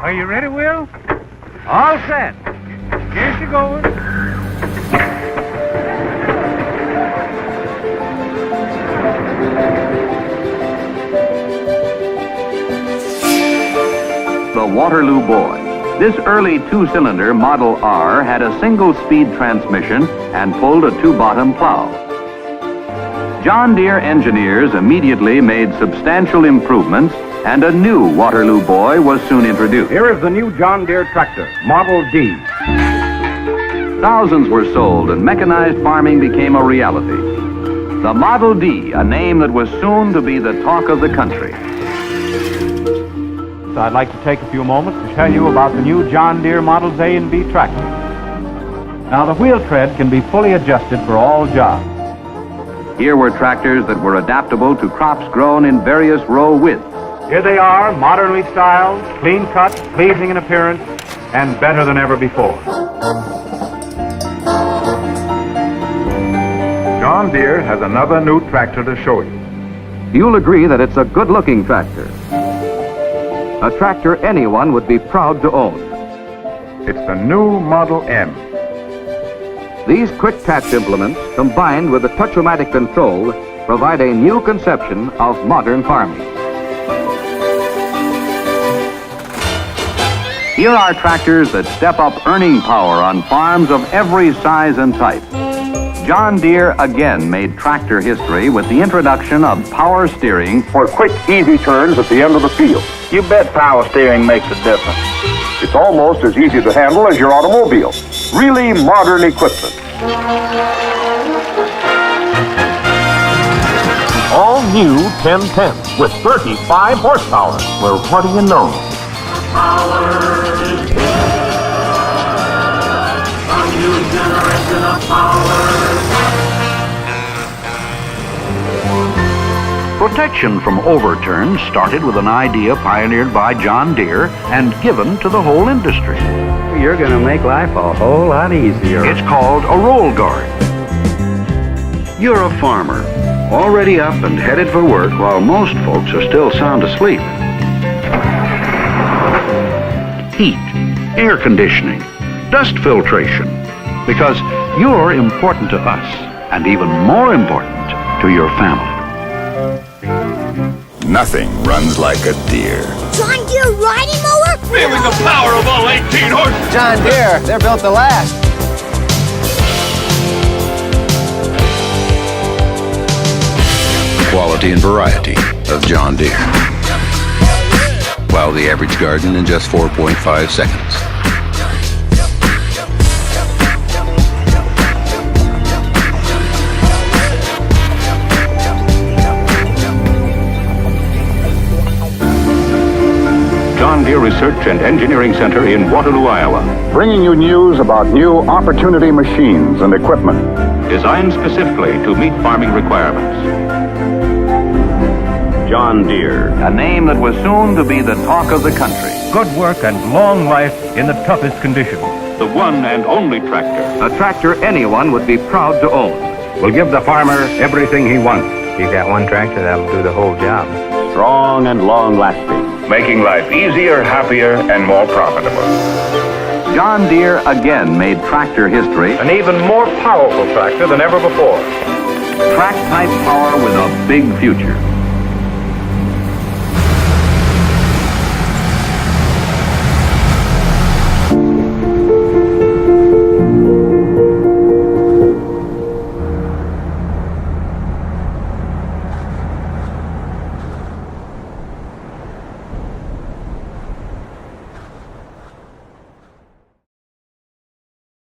Are you ready, Will? All set. Here she goes. The Waterloo Boy. This early two-cylinder Model R had a single-speed transmission and pulled a two-bottom plow. John Deere engineers immediately made substantial improvements, and a new Waterloo Boy was soon introduced. Here is the new John Deere tractor, Model D. Thousands were sold, and mechanized farming became a reality. The Model D, a name that was soon to be the talk of the country. So I'd like to take a few moments to tell you about the new John Deere Models A and B tractor. Now, the wheel tread can be fully adjusted for all jobs. Here were tractors that were adaptable to crops grown in various row widths. Here they are, modernly styled, clean cut, pleasing in appearance, and better than ever before. John Deere has another new tractor to show you. You'll agree that it's a good-looking tractor. A tractor anyone would be proud to own. It's the new Model M. These quick-catch implements, combined with the touch-o-matic control, provide a new conception of modern farming. Here are tractors that step up earning power on farms of every size and type. John Deere again made tractor history with the introduction of power steering for quick, easy turns at the end of the field. You bet power steering makes a difference. It's almost as easy to handle as your automobile. Really modern equipment. All new 1010 with 35 horsepower. Well, what do you know? Power is good. A new generation of power. Protection from overturns started with an idea pioneered by John Deere and given to the whole industry. You're going to make life a whole lot easier. It's called a roll guard. You're a farmer, already up and headed for work while most folks are still sound asleep. Heat, air conditioning, dust filtration, because you're important to us and even more important to your family. Nothing runs like a Deere. John Deere riding mower? Feeling the power of all 18 horses. John Deere, they're built to last. The quality and variety of John Deere. Plow the average garden in just 4.5 seconds. John Deere Research and Engineering Center in Waterloo, Iowa. Bringing you news about new opportunity machines and equipment. Designed specifically to meet farming requirements. John Deere. a name that was soon to be the talk of the country. Good work and long life in the toughest conditions. The one and only tractor. A tractor anyone would be proud to own. Will give the farmer everything he wants. You got one tractor that'll do the whole job. Strong and long-lasting. Making life easier, happier, and more profitable. John Deere again made tractor history. An even more powerful tractor than ever before. Track-type power with a big future.